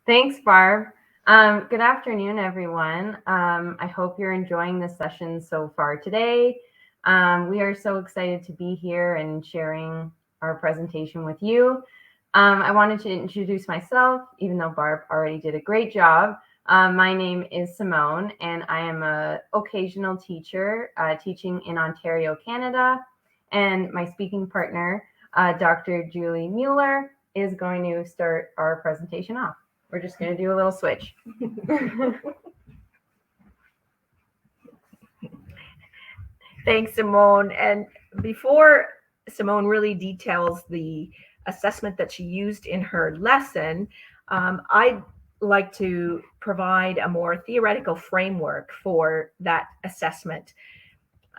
Thanks, Barb. Good afternoon, everyone. I hope you're enjoying this session so far today. We are so excited to be here and sharing our presentation with you. I wanted to introduce myself, even though Barb already did a great job. My name is Simone, and I am an occasional teacher teaching in Ontario, Canada. And my speaking partner, Dr. Julie Mueller, is going to start our presentation off. We're just going to do a little switch. Thanks, Simone. And before Simone really details the assessment that she used in her lesson, I'd like to provide a more theoretical framework for that assessment.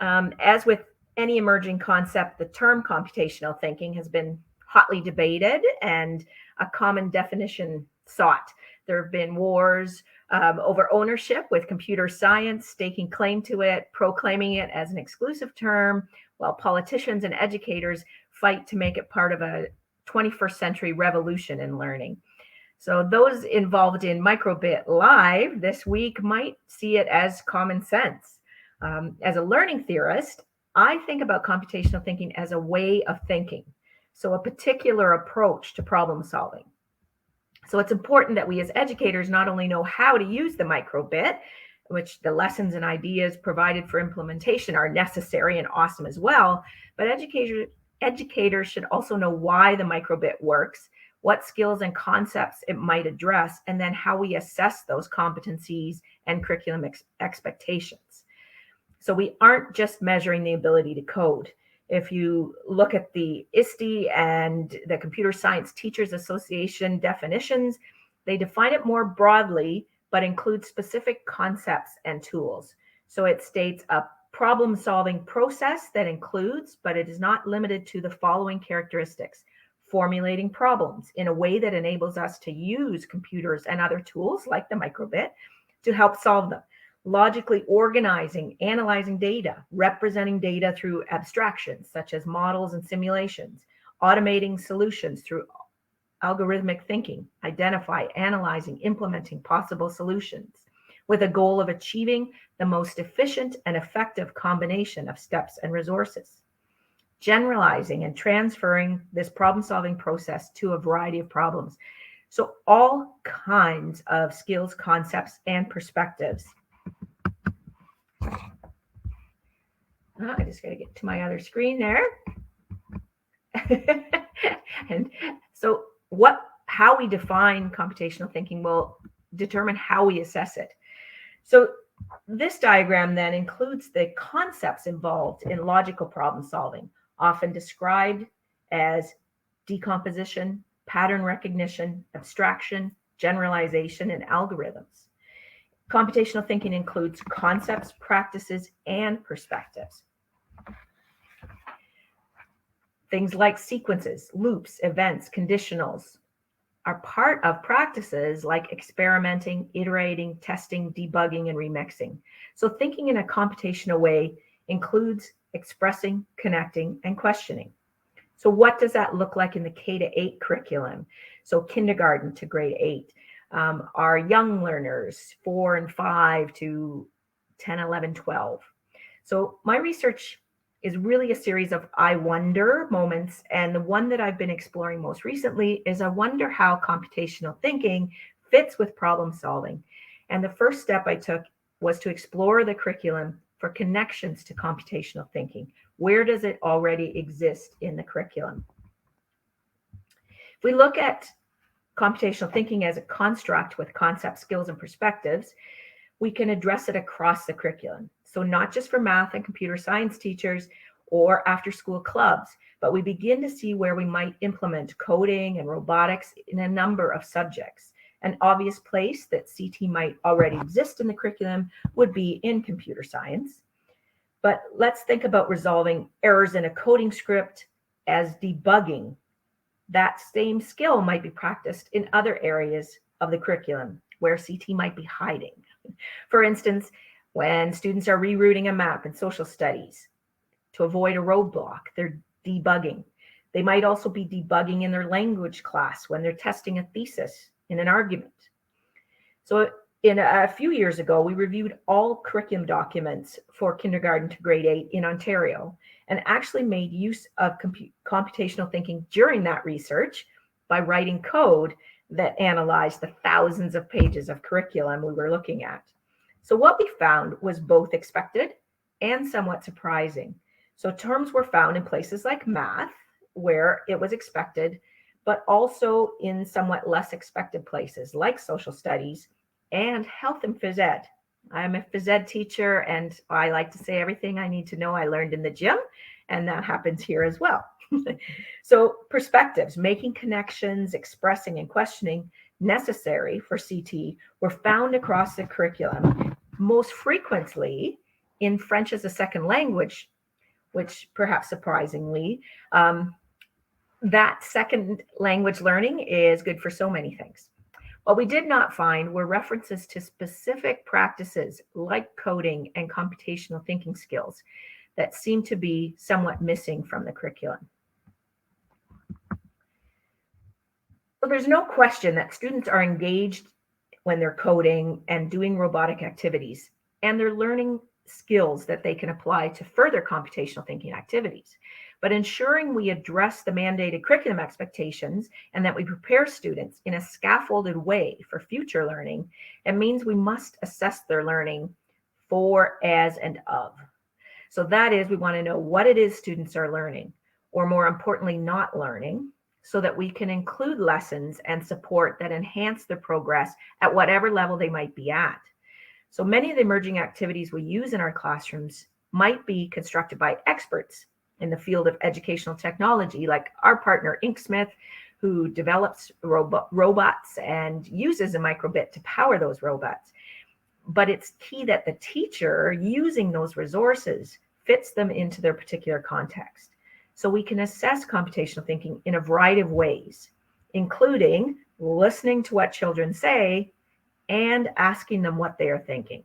As with any emerging concept, the term computational thinking has been hotly debated and a common definition sought. There have been wars over ownership, with computer science staking claim to it, proclaiming it as an exclusive term, while politicians and educators fight to make it part of a 21st century revolution in learning. So those involved in Microbit Live this week might see it as common sense. As a learning theorist, I think about computational thinking as a way of thinking, so a particular approach to problem solving. So it's important that we as educators not only know how to use the microbit, which the lessons and ideas provided for implementation are necessary and awesome as well, but educators should also know why the microbit works, what skills and concepts it might address, and then how we assess those competencies and curriculum expectations. So we aren't just measuring the ability to code. If you look at the ISTE and the Computer Science Teachers Association definitions, they define it more broadly, but include specific concepts and tools. So it states a problem-solving process that includes, but it is not limited to, the following characteristics: formulating problems in a way that enables us to use computers and other tools like the microbit to help solve them; logically organizing, analyzing data, representing data through abstractions such as models and simulations; automating solutions through algorithmic thinking, identify, analyzing, implementing possible solutions with a goal of achieving the most efficient and effective combination of steps and resources; generalizing and transferring this problem-solving process to a variety of problems. So all kinds of skills, concepts, and perspectives. I just got to get to my other screen there. And so how we define computational thinking will determine how we assess it. So this diagram then includes the concepts involved in logical problem solving, often described as decomposition, pattern recognition, abstraction, generalization, and algorithms. Computational thinking includes concepts, practices, and perspectives. Things like sequences, loops, events, conditionals are part of practices like experimenting, iterating, testing, debugging, and remixing. So thinking in a computational way includes expressing, connecting, and questioning. So what does that look like in the K-8 curriculum? So kindergarten to grade 8. Our young learners, 4 and 5 to 10, 11, 12. So my research is really a series of I wonder moments. And the one that I've been exploring most recently is I wonder how computational thinking fits with problem solving. And the first step I took was to explore the curriculum for connections to computational thinking. Where does it already exist in the curriculum? If we look at computational thinking as a construct with concepts, skills, and perspectives, we can address it across the curriculum. So not just for math and computer science teachers or after-school clubs, but we begin to see where we might implement coding and robotics in a number of subjects. An obvious place that CT might already exist in the curriculum would be in computer science. But let's think about resolving errors in a coding script as debugging. That same skill might be practiced in other areas of the curriculum where CT might be hiding. For instance, when students are rerouting a map in social studies to avoid a roadblock, they're debugging. They might also be debugging in their language class when they're testing a thesis in an argument. So in a few years ago, we reviewed all curriculum documents for kindergarten to grade 8 in Ontario and actually made use of computational thinking during that research by writing code that analyzed the thousands of pages of curriculum we were looking at. So what we found was both expected and somewhat surprising. So terms were found in places like math, where it was expected, but also in somewhat less expected places like social studies and health and phys ed. I'm a phys ed teacher, and I like to say everything I need to know I learned in the gym, and that happens here as well. So perspectives, making connections, expressing and questioning necessary for CT were found across the curriculum, most frequently in French as a second language, which perhaps surprisingly, that second language learning is good for so many things. What we did not find were references to specific practices like coding and computational thinking skills that seem to be somewhat missing from the curriculum. So there's no question that students are engaged when they're coding and doing robotic activities, and they're learning skills that they can apply to further computational thinking activities. But ensuring we address the mandated curriculum expectations and that we prepare students in a scaffolded way for future learning, it means we must assess their learning for, as, and of. So that is, we want to know what it is students are learning, or more importantly, not learning, so that we can include lessons and support that enhance their progress at whatever level they might be at. So many of the emerging activities we use in our classrooms might be constructed by experts in the field of educational technology, like our partner Inksmith, who develops robots and uses a microbit to power those robots. But it's key that the teacher using those resources fits them into their particular context. So we can assess computational thinking in a variety of ways, including listening to what children say and asking them what they are thinking.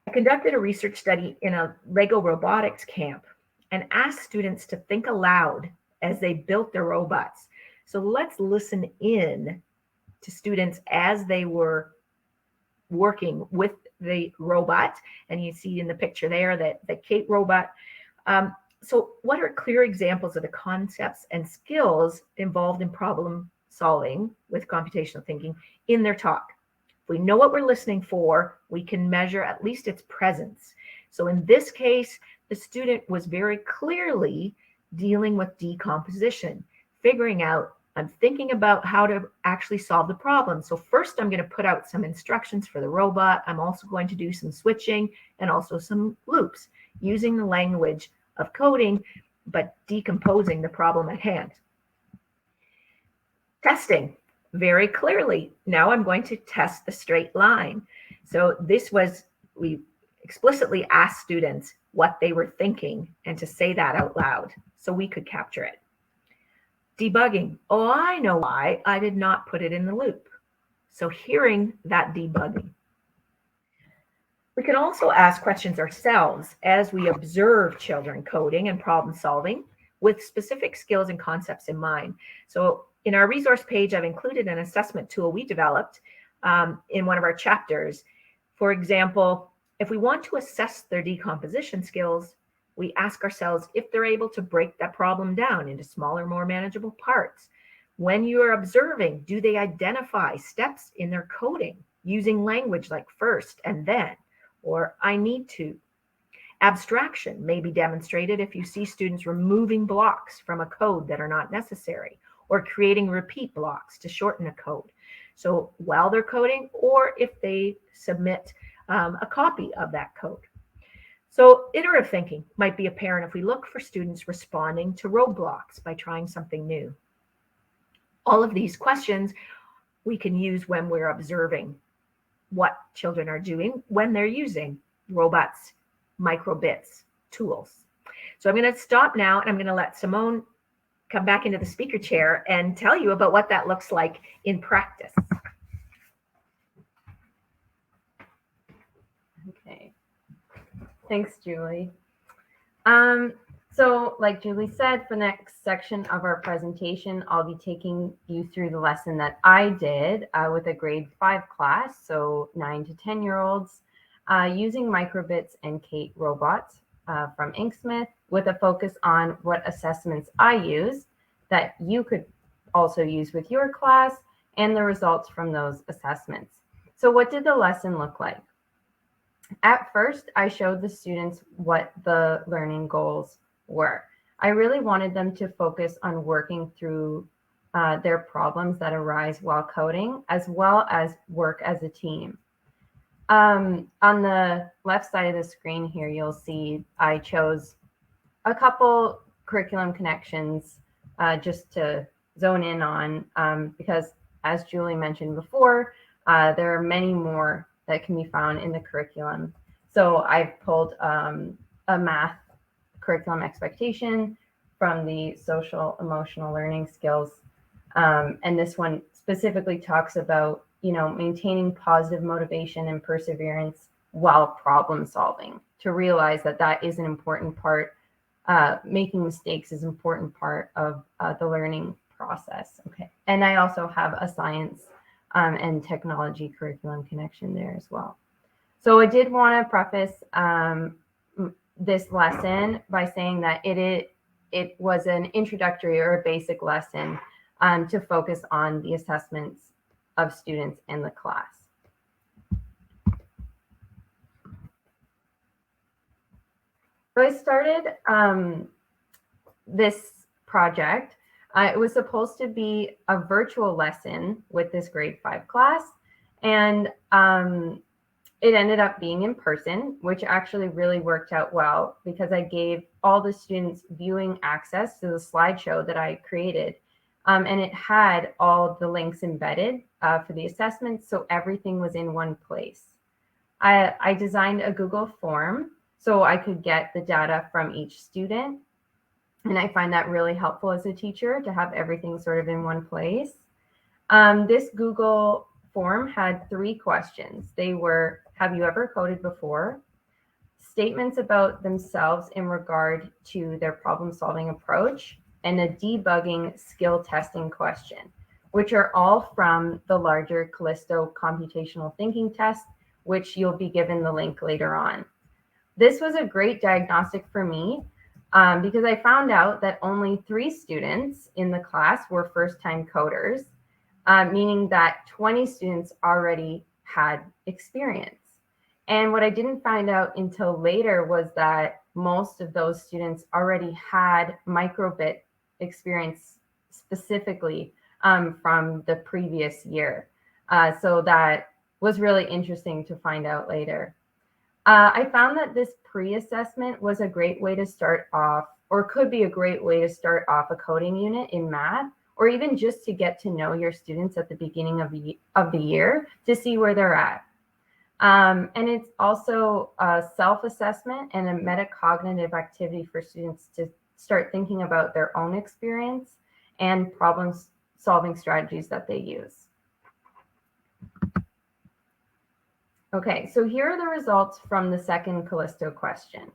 I conducted a research study in a Lego robotics camp and asked students to think aloud as they built their robots. So let's listen in to students as they were working with the robot. And you see in the picture there that the Kate robot. So what are clear examples of the concepts and skills involved in problem solving with computational thinking in their talk? If we know what we're listening for, we can measure at least its presence. So in this case, the student was very clearly dealing with decomposition, figuring out, I'm thinking about how to actually solve the problem. So first I'm going to put out some instructions for the robot. I'm also going to do some switching and also some loops using the language of coding, but decomposing the problem at hand. Testing, very clearly. Now I'm going to test the straight line. So this was, we explicitly asked students what they were thinking and to say that out loud so we could capture it. Debugging. Oh, I know why I did not put it in the loop. So hearing that debugging. We can also ask questions ourselves as we observe children coding and problem solving with specific skills and concepts in mind. So in our resource page, I've included an assessment tool we developed in one of our chapters. For example, if we want to assess their decomposition skills, we ask ourselves if they're able to break that problem down into smaller, more manageable parts. When you are observing, do they identify steps in their coding using language like first and then, or I need to? Abstraction may be demonstrated if you see students removing blocks from a code that are not necessary, or creating repeat blocks to shorten a code. So while they're coding, or if they submit a copy of that code. So iterative thinking might be apparent if we look for students responding to roadblocks by trying something new. All of these questions we can use when we're observing what children are doing when they're using robots, microbits, tools. So I'm going to stop now and I'm going to let Simone come back into the speaker chair and tell you about what that looks like in practice. Okay. Thanks, Julie. So like Julie said, for the next section of our presentation, I'll be taking you through the lesson that I did with a grade 5 class, so 9 to 10-year-olds, using microbits and Kate robots from Inksmith, with a focus on what assessments I use that you could also use with your class and the results from those assessments. So what did the lesson look like? At first, I showed the students what the learning goals were. I really wanted them to focus on working through their problems that arise while coding, as well as work as a team. On the left side of the screen here, you'll see I chose a couple curriculum connections just to zone in on, because as Julie mentioned before, there are many more that can be found in the curriculum. So I've pulled a math curriculum expectation from the social emotional learning skills. And this one specifically talks about, maintaining positive motivation and perseverance while problem solving, to realize that that is an important part. Making mistakes is an important part of the learning process. Okay. And I also have a science and technology curriculum connection there as well. So I did want to preface this lesson by saying that it was an introductory or a basic lesson to focus on the assessments of students in the class. So I started this project. It was supposed to be a virtual lesson with this grade 5 class, and it ended up being in person, which actually really worked out well because I gave all the students viewing access to the slideshow that I created. And it had all the links embedded for the assessments, so everything was in one place. I designed a Google form so I could get the data from each student. And I find that really helpful as a teacher to have everything sort of in one place. This Google form had 3 questions. They were, have you ever coded before? Statements about themselves in regard to their problem-solving approach, and a debugging skill testing question, which are all from the larger Callisto computational thinking test, which you'll be given the link later on. This was a great diagnostic for me because I found out that only 3 students in the class were first-time coders, meaning that 20 students already had experience. And what I didn't find out until later was that most of those students already had microbit experience specifically from the previous year. So that was really interesting to find out later. I found that this pre-assessment was a great way to start off, or could be a great way to start off a coding unit in math, or even just to get to know your students at the beginning of the year to see where they're at. And it's also a self-assessment and a metacognitive activity for students to start thinking about their own experience and problem-solving strategies that they use. Okay, so here are the results from the second Callisto question.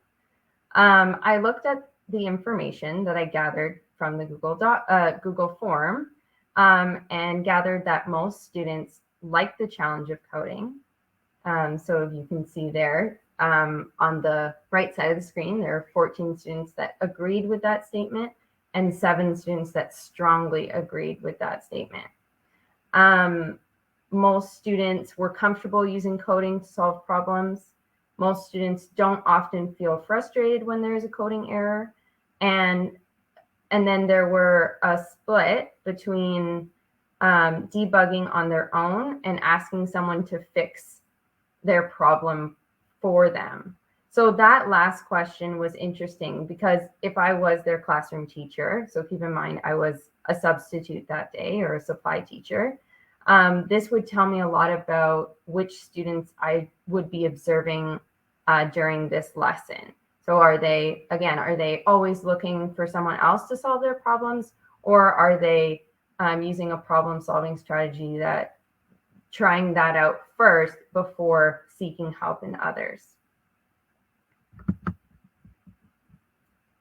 I looked at the information that I gathered from the Google form and gathered that most students like the challenge of coding. So if you can see there on the right side of the screen, there are 14 students that agreed with that statement and 7 students that strongly agreed with that statement. Most students were comfortable using coding to solve problems. Most students don't often feel frustrated when there is a coding error. And then there were a split between debugging on their own and asking someone to fix their problem for them. So that last question was interesting because if I was their classroom teacher, so keep in mind I was a substitute that day or a supply teacher, this would tell me a lot about which students I would be observing during this lesson. So are they always looking for someone else to solve their problems, or are they using a problem-solving strategy that trying that out first before seeking help in others?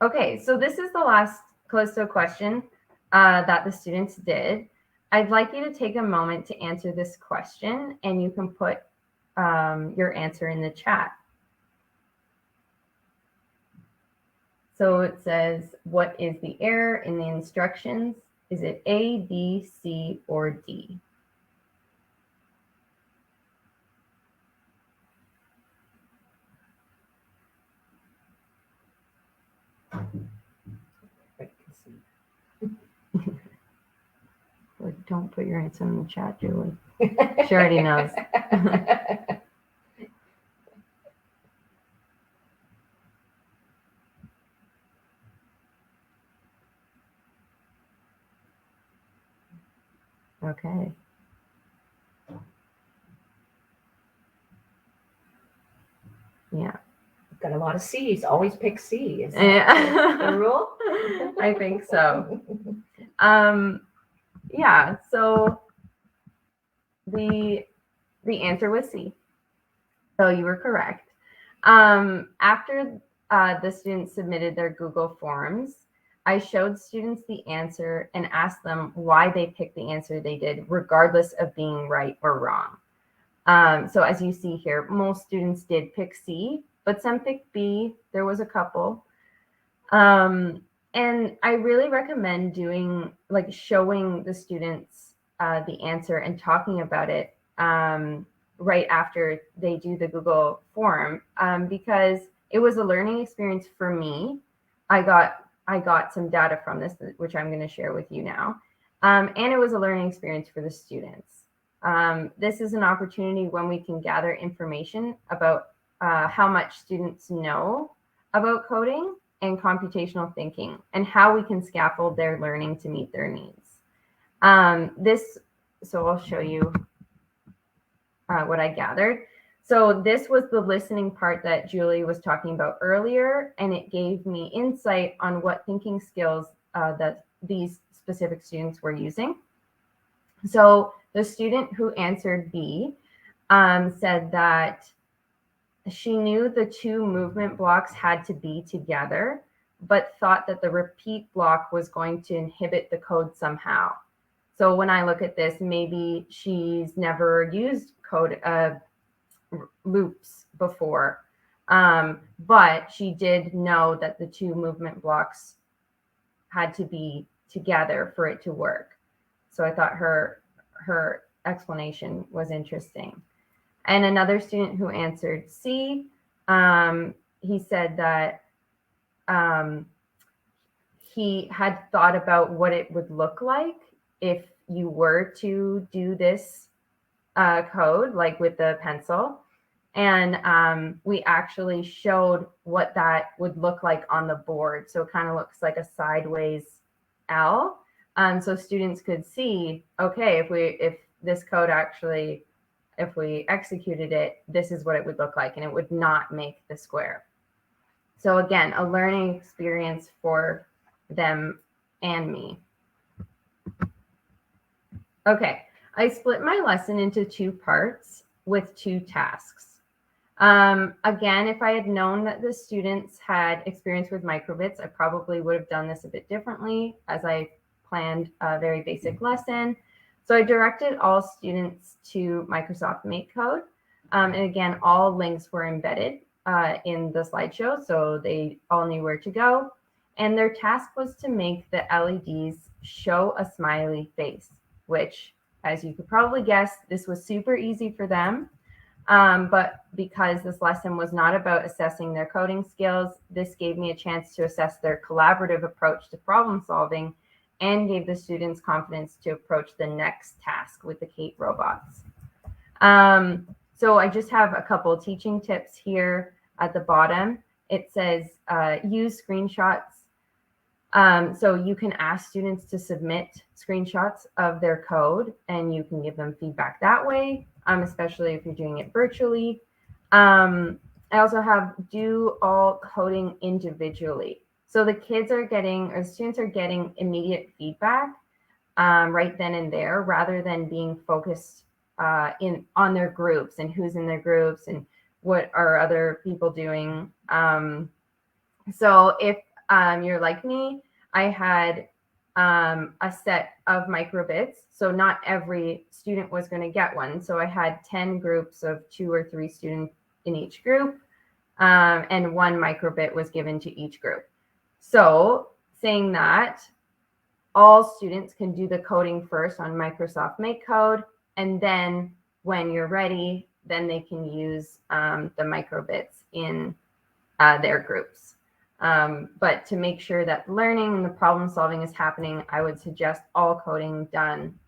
Okay, so this is the last Callisto question that the students did. I'd like you to take a moment to answer this question, and you can put your answer in the chat. So it says, what is the error in the instructions? Is it A, B, C, or D? Don't put your answer in the chat, Julie. She already knows. Okay. Yeah. Got a lot of C's. Always pick C. Is that the rule? I think so. Yeah. So the answer was C. So you were correct. After the students submitted their Google Forms, I showed students the answer and asked them why they picked the answer they did, regardless of being right or wrong. So as you see here, most students did pick C, but some picked B. There was a couple. And I really recommend doing, like, showing the students the answer and talking about it right after they do the Google form, because it was a learning experience for me. I got some data from this, which I'm going to share with you now. And it was a learning experience for the students. This is an opportunity when we can gather information about how much students know about coding and computational thinking, and how we can scaffold their learning to meet their needs. So I'll show you what I gathered. So this was the listening part that Julie was talking about earlier, and it gave me insight on what thinking skills that these specific students were using. So the student who answered B said that she knew the two movement blocks had to be together, but thought that the repeat block was going to inhibit the code somehow. So when I look at this, maybe she's never used code loops before, but she did know that the two movement blocks had to be together for it to work. So I thought her explanation was interesting. And another student who answered C, he said that he had thought about what it would look like if you were to do this code, like with the pencil. And we actually showed what that would look like on the board. So it kind of looks like a sideways L. So students could see, okay, if this code actually, if we executed it, this is what it would look like, and it would not make the square. So again, a learning experience for them and me. Okay, I split my lesson into 2 parts with 2 tasks. Again, if I had known that the students had experience with microbits, I probably would have done this a bit differently, as I planned a very basic lesson. So I directed all students to Microsoft MakeCode. And again, all links were embedded in the slideshow, so they all knew where to go. And their task was to make the LEDs show a smiley face, which, as you could probably guess, this was super easy for them. But because this lesson was not about assessing their coding skills, this gave me a chance to assess their collaborative approach to problem solving, and gave the students confidence to approach the next task with the Kate robots. So I just have a couple teaching tips here at the bottom. It says use screenshots. So you can ask students to submit screenshots of their code, and you can give them feedback that way, especially if you're doing it virtually. I also have do all coding individually. So the kids are getting, or students are getting, immediate feedback right then and there, rather than being focused on their groups and who's in their groups and what are other people doing. So if you're like me, I had a set of microbits. So not every student was going to get one. So I had 10 groups of 2 or 3 students in each group, and 1 microbit was given to each group. So saying that, all students can do the coding first on Microsoft MakeCode, and then when you're ready, then they can use the microbits in their groups. But to make sure that learning and the problem solving is happening, I would suggest all coding done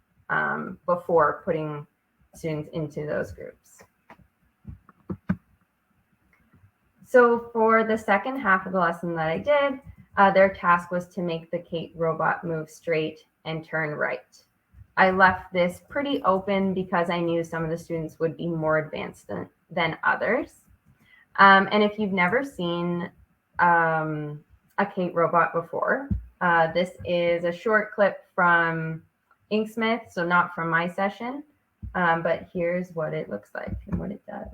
before putting students into those groups. So for the second half of the lesson that I did, their task was to make the Kate robot move straight and turn right. I left this pretty open because I knew some of the students would be more advanced than others. And if you've never seen a Kate robot before, this is a short clip from Inksmith, so not from my session, but here's what it looks like and what it does.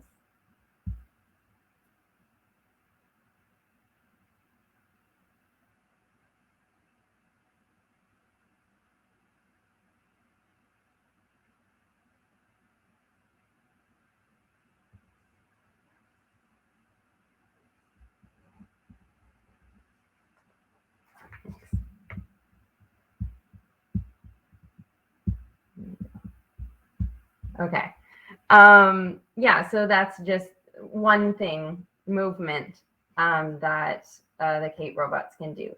Okay. Yeah, so that's just one thing, movement, that the Kate robots can do.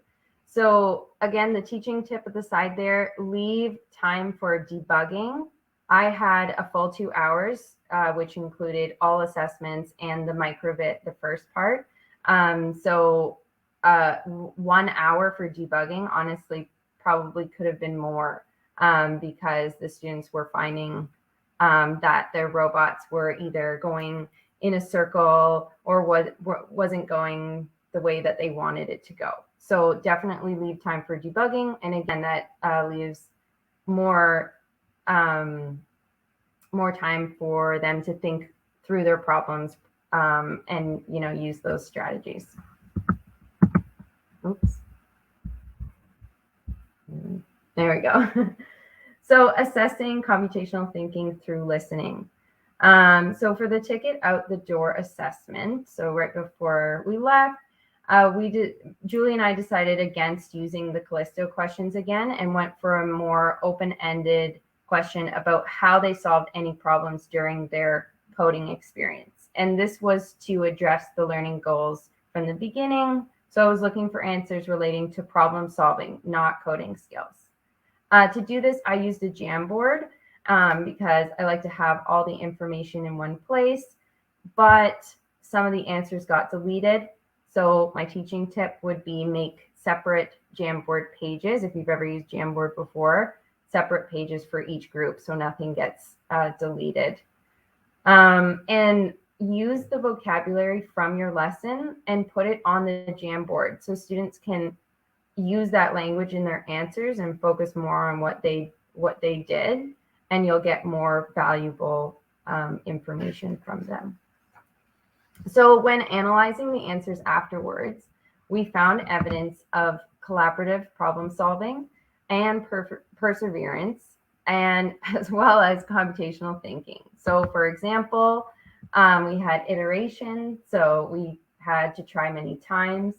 So again, the teaching tip at the side there, leave time for debugging. I had a full 2 hours, which included all assessments and the microbit, the first part. So 1 hour for debugging, honestly, probably could have been more, because the students were finding that their robots were either going in a circle or wasn't going the way that they wanted it to go. So definitely leave time for debugging. And again, that leaves more time for them to think through their problems, and use those strategies. Oops. There we go. So assessing computational thinking through listening. So for the ticket out the door assessment, so right before we left, Julie and I decided against using the Callisto questions again and went for a more open-ended question about how they solved any problems during their coding experience. And this was to address the learning goals from the beginning. So I was looking for answers relating to problem solving, not coding skills. To do this, I used a Jamboard because I like to have all the information in one place, but some of the answers got deleted. So my teaching tip would be make separate Jamboard pages. If you've ever used Jamboard before, separate pages for each group so nothing gets deleted. And use the vocabulary from your lesson and put it on the Jamboard so students can use that language in their answers and focus more on what they did, and you'll get more valuable information from them. So when analyzing the answers afterwards, we found evidence of collaborative problem solving and perseverance, and as well as computational thinking. So for example, we had iteration, so we had to try many times.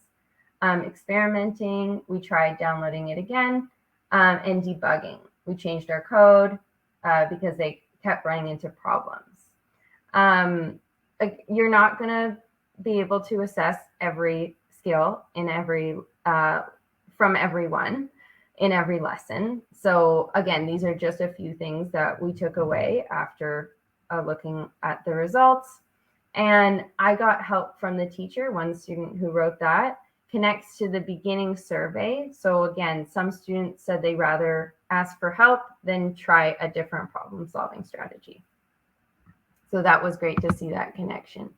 Experimenting, we tried downloading it again, and debugging. We changed our code because they kept running into problems. You're not going to be able to assess every skill in every from everyone in every lesson. So again, these are just a few things that we took away after looking at the results. And I got help from the teacher. One student who wrote that connects to the beginning survey. So again, some students said they rather ask for help than try a different problem solving strategy. So that was great to see that connection.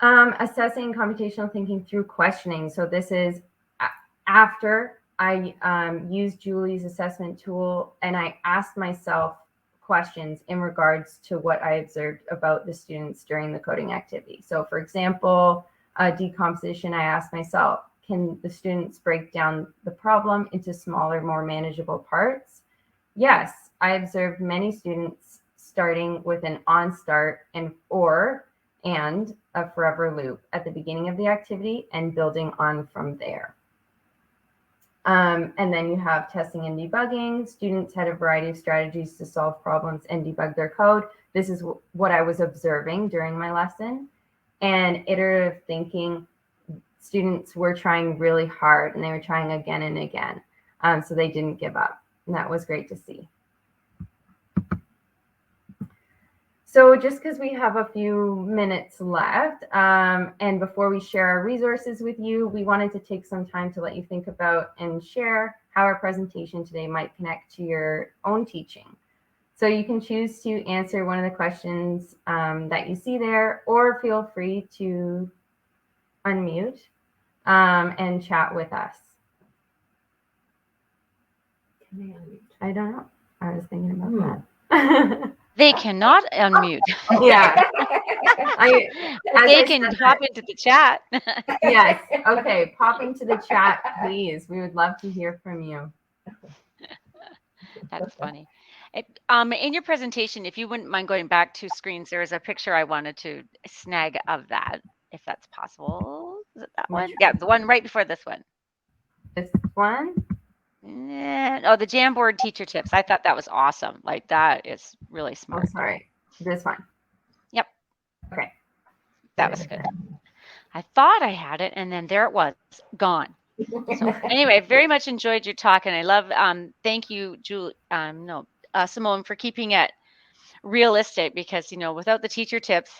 Assessing computational thinking through questioning. So this is after I used Julie's assessment tool and I asked myself questions in regards to what I observed about the students during the coding activity. So for example, decomposition, I asked myself, can the students break down the problem into smaller, more manageable parts? Yes, I observed many students starting with an on start and a forever loop at the beginning of the activity and building on from there. And then you have testing and debugging. Students had a variety of strategies to solve problems and debug their code. This is what I was observing during my lesson. And iterative thinking, students were trying really hard and they were trying again and again. So they didn't give up. And that was great to see. So just because we have a few minutes left, and before we share our resources with you, we wanted to take some time to let you think about and share how our presentation today might connect to your own teaching. So you can choose to answer one of the questions that you see there, or feel free to unmute and chat with us. I don't know. I was thinking about that. They cannot unmute. Yeah. They can hop into the chat. Yes. Okay. Pop into the chat, please. We would love to hear from you. That's funny. In your presentation, if you wouldn't mind going back 2 screens, there is a picture I wanted to snag of that, if that's possible. Is it that one? Yeah, the one right before this one. This one? Oh, the Jamboard teacher tips. I thought that was awesome. Like, that is really smart. Oh, sorry. This one. Yep. Okay. That was good. I thought I had it, and then there it was, gone. So anyway, very much enjoyed your talk, and I love. Thank you, Simone, for keeping it realistic, because without the teacher tips,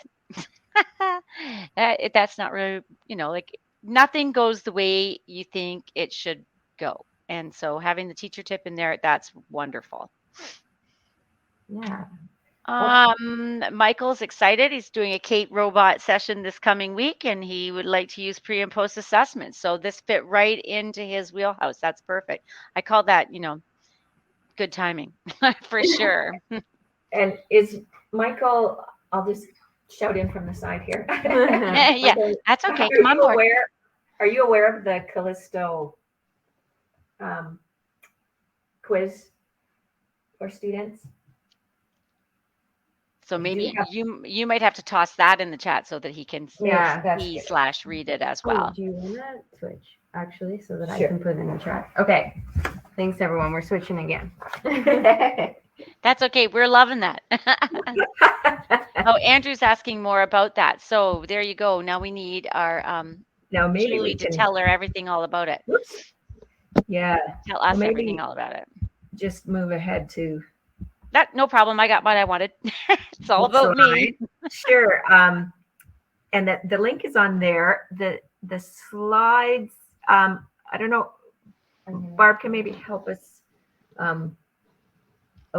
that's not really like nothing goes the way you think it should go. And so having the teacher tip in there, that's wonderful. Yeah. Michael's excited. He's doing a Kate robot session this coming week, and he would like to use pre and post assessments. So this fit right into his wheelhouse. That's perfect. I call that, good timing for sure. And is Michael, I'll just shout in from the side here. Yeah, that's okay. Come on board. Are you aware of the Callisto quiz for students? So maybe you might have to toss that in the chat so that he can see/read it as well. Oh, do you want to switch actually so that I can put it in the chat? Okay. Thanks everyone. We're switching again. That's okay. We're loving that. Oh, Andrew's asking more about that. So there you go. Now we need our now maybe Julie to tell her everything all about it. Oops. Yeah. Tell us everything all about it. Just move ahead to that. No problem. I got what I wanted. It's all about me. Sure. And that the link is on there. The slides. I don't know. Barb can maybe help us.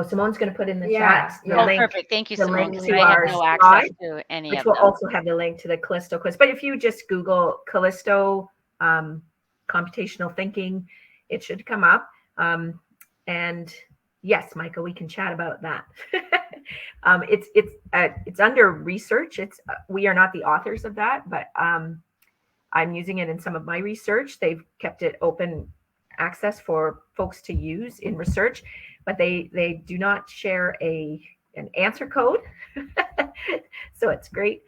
Simone's going to put in the chat the link. Perfect. Thank you, Simone. To I have no access to any of them. Which will also have the link to the Callisto quiz. But if you just Google Callisto computational thinking, it should come up. And yes, Michael, we can chat about that. It's under research. We are not the authors of that, but I'm using it in some of my research. They've kept it open access for folks to use in research, but they do not share an answer code. So it's great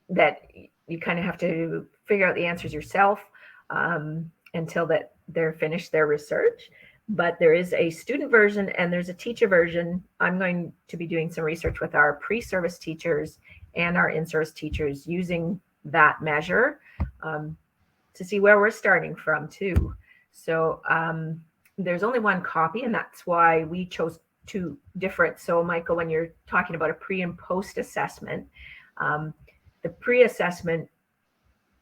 that you kind of have to figure out the answers yourself until that they're finished their research. But there is a student version and there's a teacher version. I'm going to be doing some research with our pre-service teachers and our in-service teachers using that measure to see where we're starting from too. So there's only one copy, and that's why we chose 2 different. So Michael, when you're talking about a pre and post assessment, the pre-assessment,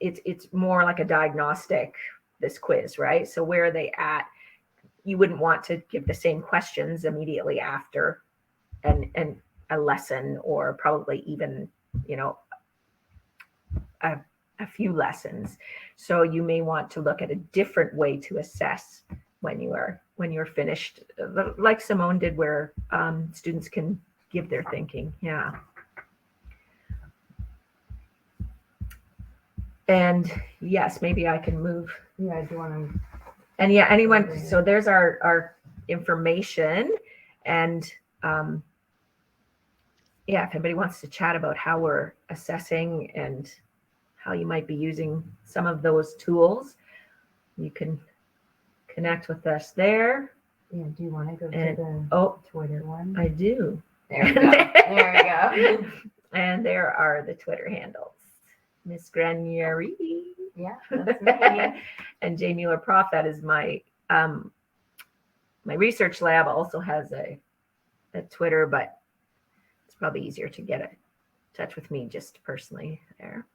it's more like a diagnostic, this quiz, right? So where are they at? You wouldn't want to give the same questions immediately after and a lesson, or probably even, a few lessons. So you may want to look at a different way to assess when you're finished, like Simone did, where students can give their thinking. Yeah. And yes, maybe I can move. Yeah, do you want to? And yeah, anyone, so there's our information. And yeah, if anybody wants to chat about how we're assessing and how you might be using some of those tools, you can connect with us there. Yeah, do you want to go And- to the Oh, Twitter one? I do. There we go. There we go. And there are the Twitter handles. Miss Granieri. Yeah, that's me. And J. Mueller Prof. That is my my research lab also has a Twitter, but it's probably easier to get in touch with me just personally there.